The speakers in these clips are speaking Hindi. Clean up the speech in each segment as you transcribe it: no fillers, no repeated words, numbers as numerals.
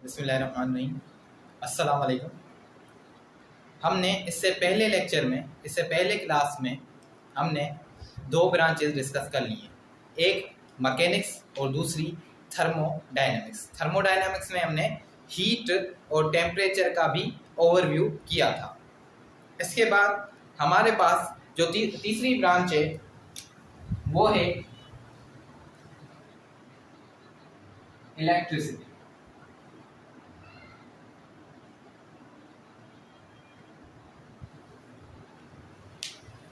बिस्मिल्लाहिर्रहमानिर्रहीम। अस्सलाम वालेकुम। हमने इससे पहले क्लास में हमने दो ब्रांचेस डिस्कस कर ली हैं, एक मैकेनिक्स और दूसरी थर्मोडायनेमिक्स। थर्मोडायनेमिक्स में हमने हीट और टेम्परेचर का भी ओवरव्यू किया था। इसके बाद हमारे पास जो तीसरी ब्रांच है वो है इलेक्ट्रिसिटी।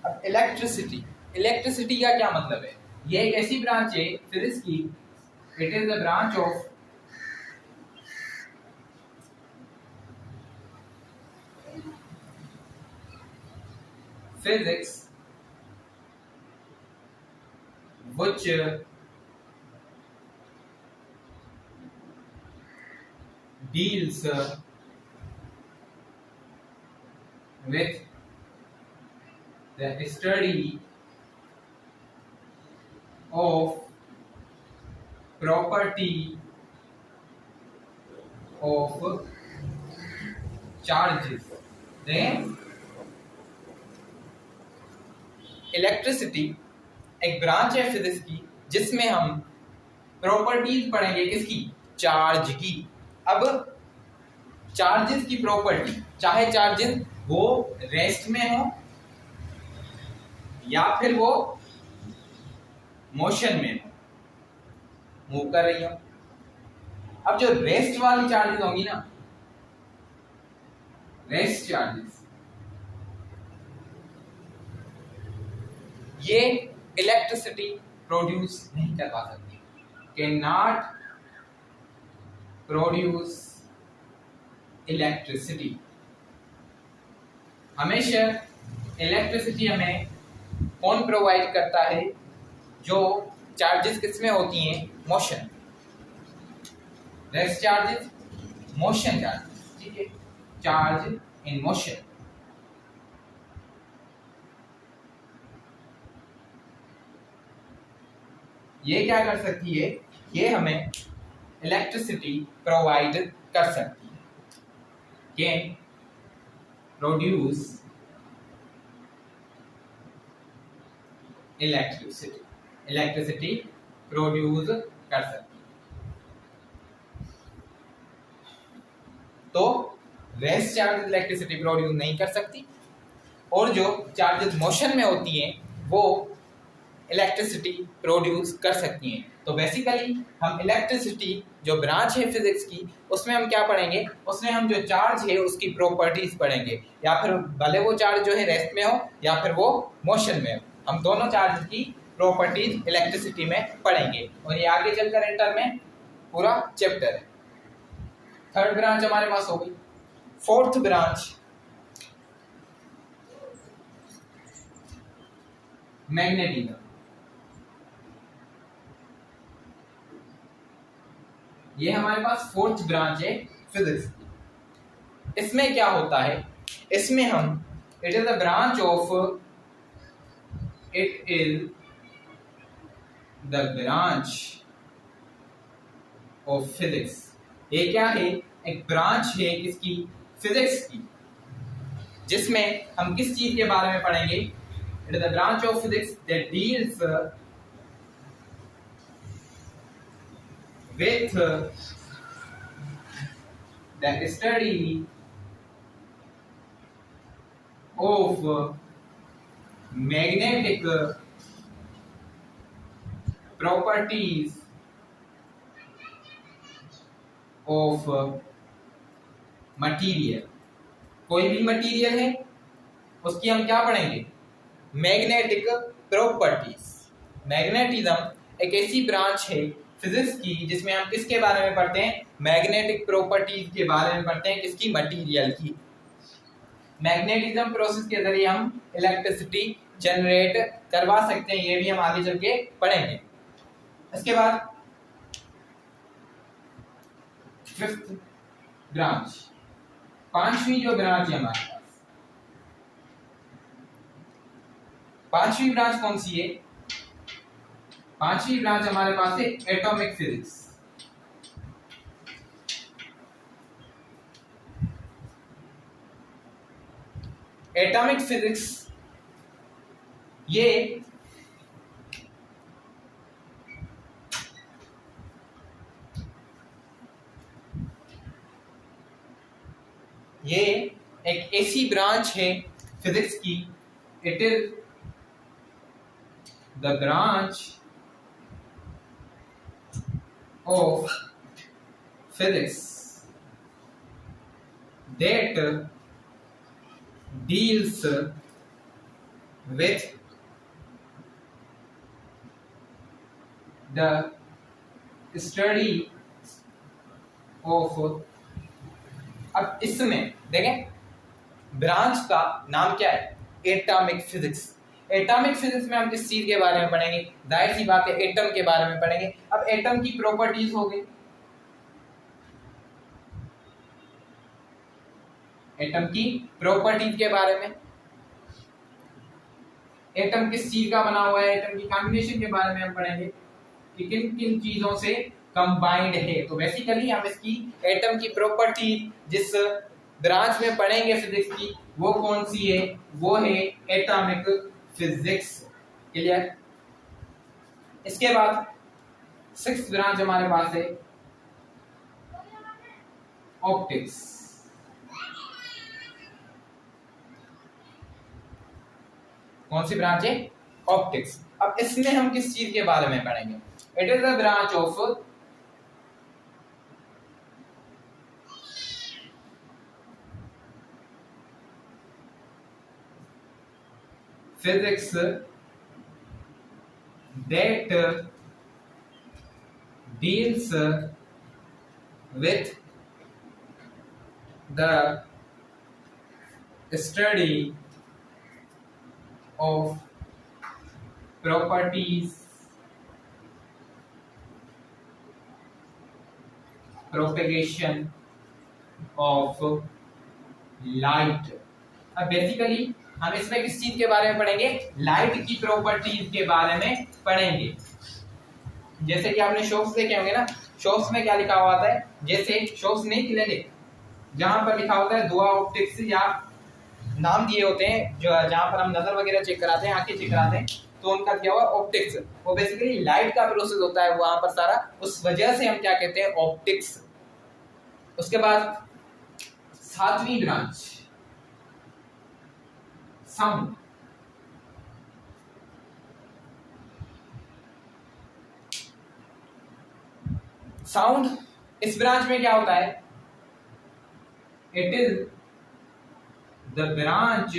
अब इलेक्ट्रिसिटी का क्या मतलब है? ये एक ऐसी ब्रांच है फिजिक्स की, it is the branch of physics which deals with the study of property of charges. Then electricity एक ब्रांच है फिजिक्स की जिसमें हम प्रॉपर्टीज पढ़ेंगे, किसकी? चार्ज की। अब चार्जेस की प्रॉपर्टी, चाहे चार्जेस वो रेस्ट में हो या फिर वो मोशन में हो, मूव कर रही हो। अब जो रेस्ट वाली चार्जेस होंगी ना, रेस्ट चार्जेस, ये इलेक्ट्रिसिटी प्रोड्यूस नहीं करवा सकती, कैन नॉट प्रोड्यूस इलेक्ट्रिसिटी। हमेशा इलेक्ट्रिसिटी हमें कौन प्रोवाइड करता है? जो चार्जेस किसमें होती हैं? Motion. Rest charges, motion charges, ठीक है, चार्ज इन मोशन। ये क्या कर सकती है? ये हमें इलेक्ट्रिसिटी प्रोवाइड कर सकती है, कैन प्रोड्यूस इलेक्ट्रिसिटी प्रोड्यूस कर सकती है। तो रेस्ट चार्ज इलेक्ट्रिसिटी प्रोड्यूस नहीं कर सकती, और जो चार्जेस मोशन में होती हैं वो इलेक्ट्रिसिटी प्रोड्यूस कर सकती हैं। तो बेसिकली हम इलेक्ट्रिसिटी जो ब्रांच है फिजिक्स की, उसमें हम क्या पढ़ेंगे? उसमें हम जो चार्ज है उसकी प्रॉपर्टीज पढ़ेंगे, या फिर भले वो चार्ज जो है रेस्ट में हो या फिर वो मोशन में हो, हम दोनों चार्ज की प्रॉपर्टीज इलेक्ट्रिसिटी में पढ़ेंगे। और ये आगे चलकर इंटर में पूरा चैप्टर है। थर्ड ब्रांच हमारे पास हो गई। Fourth branch magnetism. ये हमारे पास फोर्थ ब्रांच है फिजिक्स की। इसमें क्या होता है? इसमें हम it is the branch of physics. ये क्या है? एक ब्रांच है किसकी? फिजिक्स की, जिसमें हम किस चीज के बारे में पढ़ेंगे? It is the branch of physics that deals with the study of magnetic properties of material। कोई भी मटेरियल है उसकी हम क्या पढ़ेंगे? Magnetic properties. मैग्नेटिज्म एक ऐसी ब्रांच है फिजिक्स की जिसमें हम किसके बारे में पढ़ते हैं? मैग्नेटिक प्रॉपर्टीज के बारे में पढ़ते हैं, किसकी? मटेरियल की। मैग्नेटिज्म प्रोसेस के जरिए हम इलेक्ट्रिसिटी जनरेट करवा सकते हैं, ये भी हम आगे चल के पढ़ेंगे। इसके बाद फिफ्थ ब्रांच, पांचवी जो ब्रांच है हमारे पास, पांचवी ब्रांच कौन सी है? पांचवी ब्रांच हमारे पास है एटॉमिक फिजिक्स। एटॉमिक फिजिक्स ये एक ऐसी ब्रांच है फिजिक्स की, it is the branch of physics that deals with the study of, अब इसमें देखें ब्रांच का नाम क्या है, एटॉमिक फिजिक्स। एटॉमिक फिजिक्स में हम किस चीज के बारे में पढ़ेंगे, जाहिर सी बात है एटम के बारे में पढ़ेंगे। अब एटम की प्रॉपर्टीज हो गई, एटम की प्रॉपर्टीज के बारे में, एटम किस चीज का बना हुआ है, एटम की कॉम्बिनेशन के बारे में हम पढ़ेंगे कि किन किन चीजों से कंबाइंड है। तो बेसिकली हम इसकी एटम की प्रॉपर्टी जिस ब्रांच में पढ़ेंगे फिजिक्स की, वो कौन सी है, वो है एटॉमिक फिजिक्स। क्लियर। इसके बाद सिक्स्थ ब्रांच हमारे पास है ऑप्टिक्स। कौन सी ब्रांच है, ऑप्टिक्स। अब इसमें हम किस चीज के बारे में पढ़ेंगे, it is the branch of physics that deals with the study of properties, propagation of light। अब बेसिकली हम इसमें किस चीज के बारे में पढ़ेंगे, लाइट की प्रॉपर्टीज के बारे में पढ़ेंगे। जैसे कि आपने शॉप्स देखे होंगे ना, शॉप्स में क्या लिखा हुआ आता है, जैसे शॉप्स नहीं क्लिनिक, जहां पर लिखा होता है दुआ ऑप्टिक्स या नाम दिए होते हैं जो जहां पर हम नजर वगैरह चेक कराते हैं, आंखें चेक कराते हैं, तो उनका क्या हुआ ऑप्टिक्स। वो बेसिकली लाइट का प्रोसेस होता है वहां पर सारा, उस वजह से हम क्या कहते हैं ऑप्टिक्स। उसके बाद सातवीं ब्रांच साउंड। साउंड इस ब्रांच में क्या होता है, it is the branch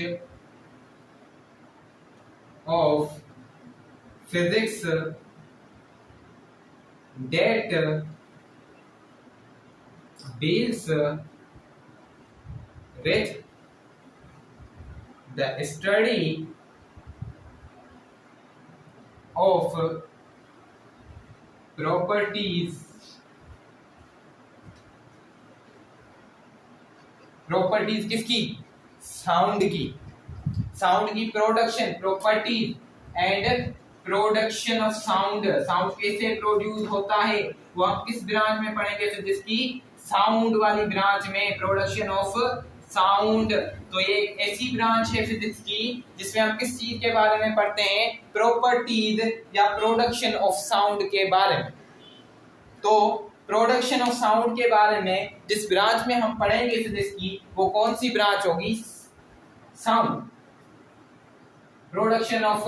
of physics that deals with the study of properties किसकी, साउंड की, साउंड की production, properties and production of sound. Sound कैसे प्रोड्यूस होता है वो हम किस ब्रांच में पढ़ेंगे, फिजिक्स की साउंड वाली ब्रांच में, प्रोडक्शन ऑफ साउंड। तो ये एक ऐसी ब्रांच है फिजिक्स की जिसमें हम किस चीज के बारे में पढ़ते हैं, प्रॉपर्टीज या प्रोडक्शन ऑफ साउंड के बारे में। तो प्रोडक्शन ऑफ साउंड के बारे में जिस ब्रांच में हम पढ़ेंगे फिजिक्स की, वो कौन सी ब्रांच होगी, sound. Production of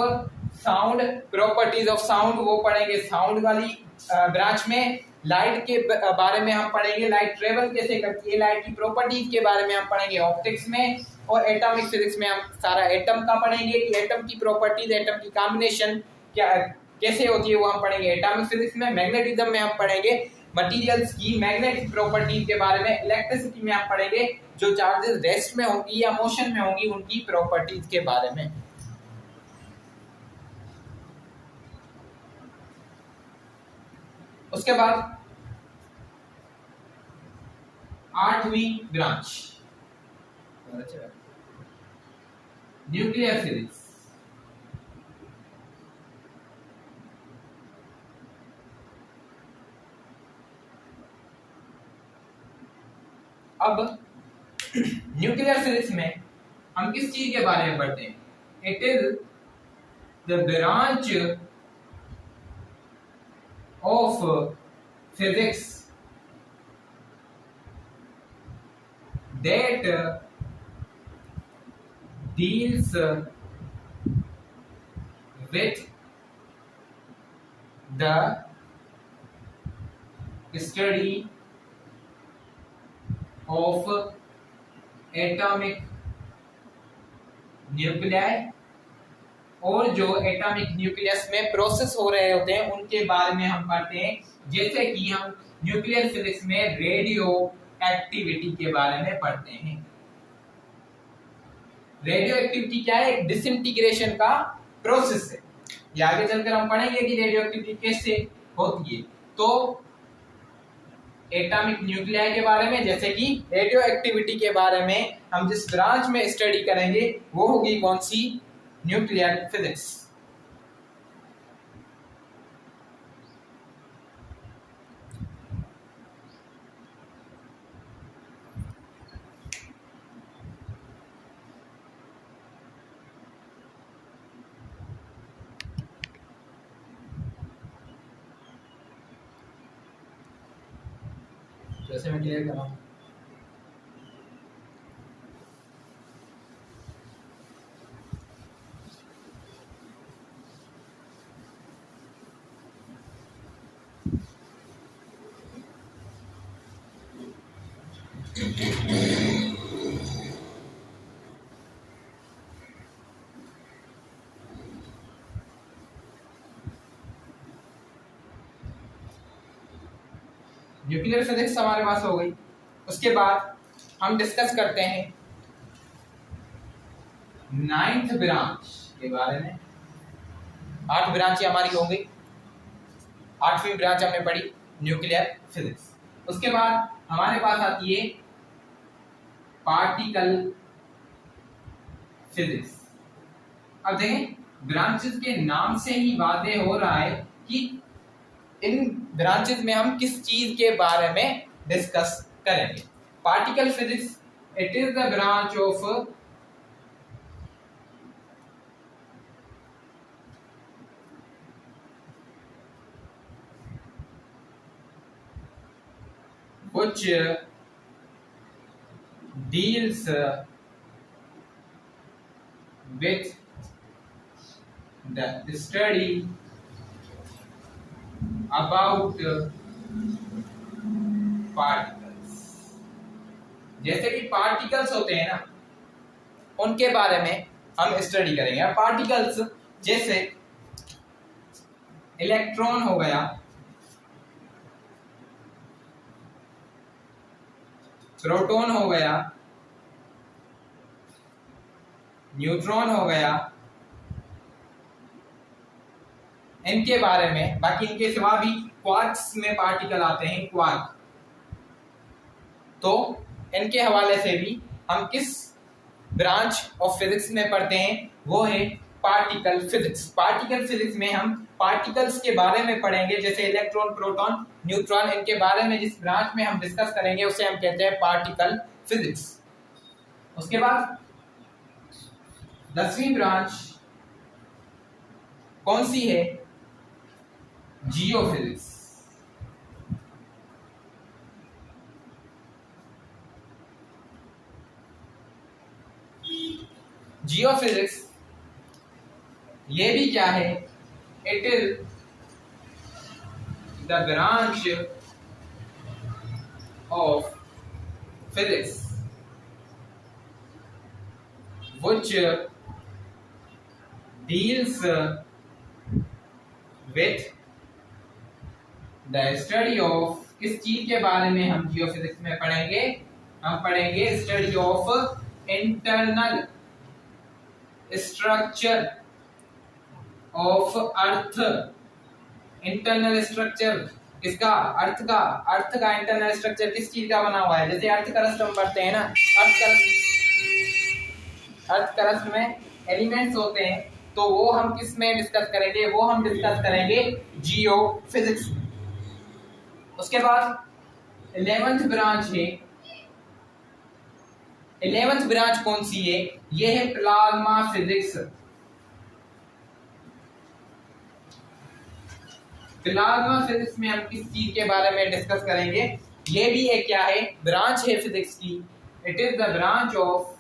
sound, properties of sound, वो पढ़ेंगे साउंड वाली ब्रांच में। लाइट के बारे में हम पढ़ेंगे, लाइट ट्रेवल कैसे करती है, लाइट की प्रॉपर्टीज के बारे में हम पढ़ेंगे ऑप्टिक्स में। और एटॉमिक फिजिक्स में हम सारा एटम का पढ़ेंगे कि एटम की प्रॉपर्टीज, एटम की कॉम्बिनेशन क्या कैसे होती है वो हम पढ़ेंगे एटॉमिक फिजिक्स में। मैग्नेटिज्म में हम पढ़ेंगे मटेरियल्स की मैग्नेटिक प्रॉपर्टीज के बारे में। इलेक्ट्रिसिटी में आप पढ़ेंगे जो चार्जेस रेस्ट में होंगी या मोशन में होंगी उनकी प्रॉपर्टीज के बारे में। उसके बाद आठवीं ब्रांच न्यूक्लियर फिजिक्स। अब न्यूक्लियर फिजिक्स में हम किस चीज के बारे में पढ़ते हैं? It is the branch of physics that deals with the study of atomic nuclei और जो एटॉमिक न्यूक्लियस में प्रोसेस हो रहे होते हैं उनके बारे में हम पढ़ते हैं। जैसे कि हम न्यूक्लियर फिजिक्स में रेडियो एक्टिविटी के बारे में पढ़ते हैं। रेडियो एक्टिविटी क्या है? एक डिसइंटीग्रेशन का प्रोसेस है। ये आगे चलकर हम पढ़ेंगे कि रेडियो एक्टिविटी कैसे होती है। तो एटॉमिक न्यूक्लियाई के बारे में, जैसे कि रेडियो एक्टिविटी के बारे में हम जिस ब्रांच में स्टडी करेंगे वो होगी कौन सी? Nuclear physics. जैसे मैं क्लियर कर रहा हूं, न्यूक्लियर फिजिक्स हमारे पास हो गई। उसके बाद हम डिस्कस करते हैं 9th ब्रांच के बारे में। 8 ब्रांचें हमारी हो गई। 8वीं ब्रांच हमने पढ़ी न्यूक्लियर फिजिक्स। उसके बाद हमारे पास आती है पार्टिकल फिजिक्स। अब देखें, ब्रांचेस के नाम से ही वादे हो रहा है कि इन ब्रांचेस में हम किस चीज के बारे में डिस्कस करेंगे। Particle physics, it is the branch of which deals with the study about particles। जैसे कि पार्टिकल्स होते हैं ना, उनके बारे में हम स्टडी करेंगे। पार्टिकल्स जैसे इलेक्ट्रॉन हो गया, प्रोटॉन हो गया, न्यूट्रॉन हो गया, इनके बारे में। बाकी इनके सिवा भी क्वार्क्स में पार्टिकल आते हैं, क्वार्क। तो इनके हवाले से भी हम किस ब्रांच ऑफ फिजिक्स में पढ़ते हैं, वो है पार्टिकल फिजिक्स। पार्टिकल फिजिक्स में हम पार्टिकल्स के बारे में पढ़ेंगे, जैसे इलेक्ट्रॉन, प्रोटॉन, न्यूट्रॉन। इनके बारे में जिस ब्रांच में हम डिस्कस करेंगे उसे हम कहते हैं पार्टिकल फिजिक्स। उसके बाद 10वीं ब्रांच कौन सी है? जियोफिजिक्स। जियोफिजिक्स ये भी क्या है? It is the branch of physics which deals with the study of, किस चीज के बारे में हम जियोफिजिक्स में पढ़ेंगे? हम पढ़ेंगे study of internal structure of earth. Internal structure किसका? अर्थ का। अर्थ का इंटरनल स्ट्रक्चर किस चीज का बना हुआ है? जैसे अर्थ क्रस्ट हम पढ़ते हैं ना, अर्थ क्रस्ट में एलिमेंट्स होते हैं, तो वो हम किस में डिस्कस करेंगे? वो हम डिस्कस करेंगे जियोफिजिक्स। उसके बाद 11th ब्रांच है 11th ब्रांच कौन सी है? ये है प्लाज्मा फिजिक्स। प्लाज्मा फिजिक्स में हम किस चीज के बारे में डिस्कस करेंगे? ये भी एक क्या है? ब्रांच है फिजिक्स की। It is the branch of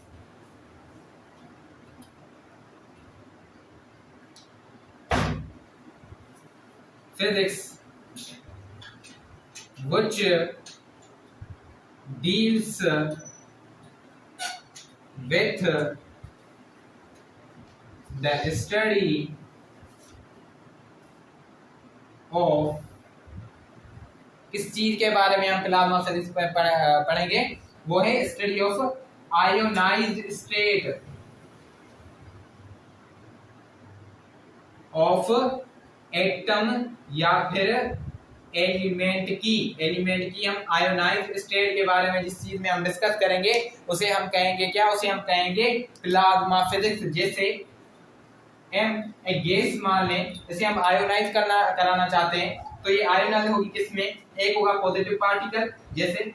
physics which deals with the study of, किस चीज के बारे में हम प्लाज्मा फिजिक्स में पढ़ेंगे? वो है study of ionised state of atom या फिर एलिमेंट की हम आयोनाइज्ड स्टेट के बारे में जिस चीज में हम डिस्कस करेंगे उसे हम कहेंगे क्या? उसे हम कहेंगे प्लाज्मा फिजिक्स। जैसे हम एक गैस मान लें, जैसे हम आयोनाइज कराना चाहते हैं तो ये आयोनाइज होगी किसमें? एक होगा पॉजिटिव पार्टिकल, जैसे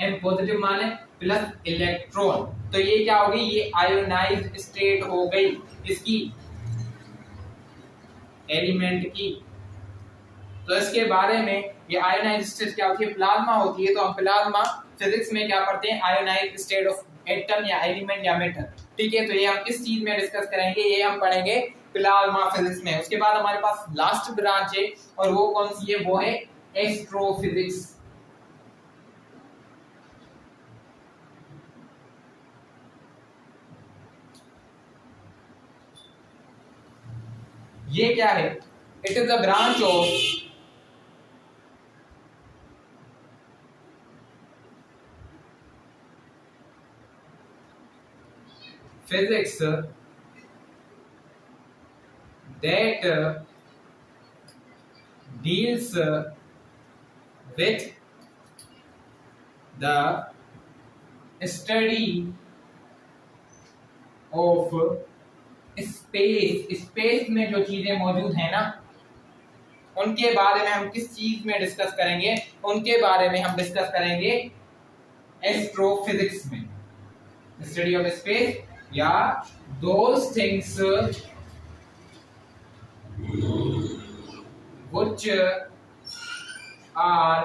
m पॉजिटिव मान लें प्लस इलेक्ट्रॉन, तो ये क्या होगी? ये आयोनाइज्ड स्टेट हो गई इसकी, एलिमेंट की। तो इसके बारे में ये आयोनाइज्ड स्टेट क्या होती है? प्लाज्मा होती है। तो हम प्लाज्मा फिजिक्स में क्या पढ़ते हैं? आयोनाइज्ड स्टेट ऑफ एटम या एलिमेंट या मेटल। ठीक है, तो ये हम किस चीज में डिस्कस करेंगे? ये हम पढ़ेंगे प्लाज्मा फिजिक्स में। उसके बाद हमारे पास लास्ट ब्रांच है और वो कौन सी है? वो है एस्ट्रोफिजिक्स। ये क्या है? It is the branch of physics that deals with the study of space में जो चीजें मौजूद हैं ना, उनके बारे में हम किस चीज में डिस्कस करेंगे? उनके बारे में हम डिस्कस करेंगे एस्ट्रोफिजिक्स में। स्टडी ऑफ स्पेस या those things which are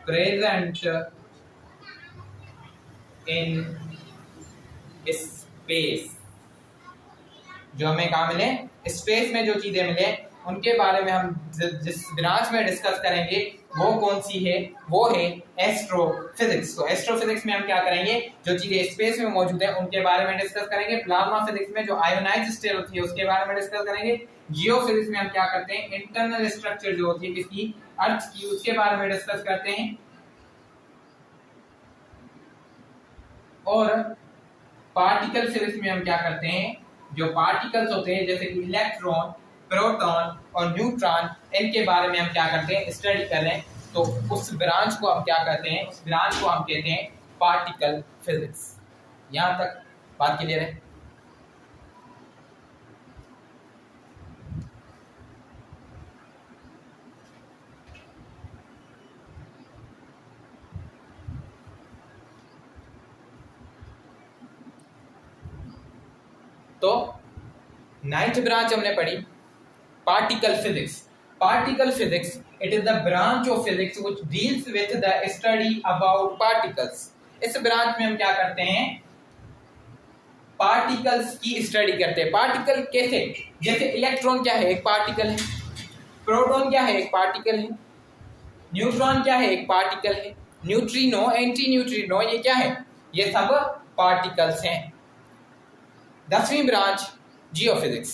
present in space। जो हमें कहाँ मिले? स्पेस में जो चीजें मिले उनके बारे में हम जिस ब्रांच में डिस्कस करेंगे वो कौन सी है? वो है एस्ट्रोफिजिक्स। तो एस्ट्रोफिजिक्स में हम क्या करेंगे? जो चीजें स्पेस में मौजूद है उनके बारे में डिस्कस करेंगे। प्लाज्मा फिजिक्स में जो आयोनाइज्ड स्टेट होती है उसके बारे में डिस्कस करेंगे। जियोफिजिक्स में हम क्या करते हैं? इंटरनल स्ट्रक्चर जो होती है किसकी? अर्थ की, उसके बारे में डिस्कस करते हैं। और पार्टिकल फिजिक्स में हम क्या करते हैं? जो पार्टिकल्स होते हैं जैसे कि इलेक्ट्रॉन, प्रोटॉन और न्यूट्रॉन, इनके बारे में हम क्या करते हैं? स्टडी कर रहे हैं। तो उस ब्रांच को हम क्या कहते हैं? उस ब्रांच को हम कहते हैं पार्टिकल फिजिक्स। यहां तक बात क्लियर है? तो 9th ब्रांच हमने पढ़ी particle physics. Particle physics, it is the branch of physics which deals with the study about particles. इस ब्रांच में हम क्या करते हैं? पार्टिकल्स की स्टडी करते हैं। पार्टिकल कैसे? जैसे इलेक्ट्रॉन क्या है? एक पार्टिकल है। प्रोटॉन क्या है? एक पार्टिकल है। न्यूट्रॉन क्या है? एक पार्टिकल है। न्यूट्रिनो, एंटी न्यूट्रिनो, ये क्या है? ये सब पार्टिकल्स हैं। 10वीं ब्रांच जियोफिजिक्स।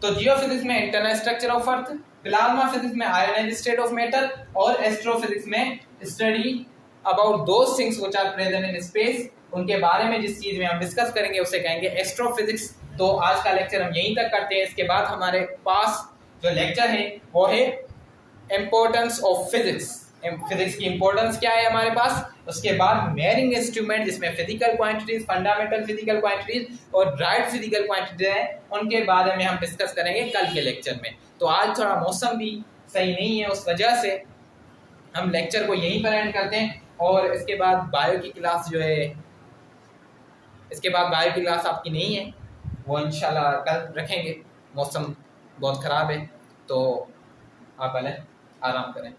तो जियोफिजिक्स में internal structure of earth, plasma physics में आयोनाइज्ड स्टेट ऑफ मेटल और एस्ट्रोफिजिक्स में study about those things which are present in space. उनके बारे में जिस चीज में हम डिस्कस करेंगे उसे कहेंगे एस्ट्रोफिजिक्स। तो आज का लेक्चर हम यहीं तक करते हैं। इसके बाद हमारे पास जो लेक्चर है वो है इंपॉर्टेंस ऑफ फिजिक्स। फिजिक्स की इंपॉर्टेंस क्या है हमारे पास। उसके बाद मेजरिंग इंस्ट्रूमेंट जिसमें physical quantities, fundamental physical quantities और ड्राइड फिजिकल क्वांटिटीज हैं, उनके बारे में हम डिस्कस करेंगे कल के लेक्चर में। तो आज थोड़ा मौसम भी सही नहीं है, उस वजह से हम लेक्चर को यहीं पर एंड करते हैं। और इसके बाद बायो की क्लास जो है, इसके बाद बायो की क्लास आपकी नहीं है, वो इंशाल्लाह कल रखेंगे। मौसम बहुत ख़राब है तो आप पहले आराम करें।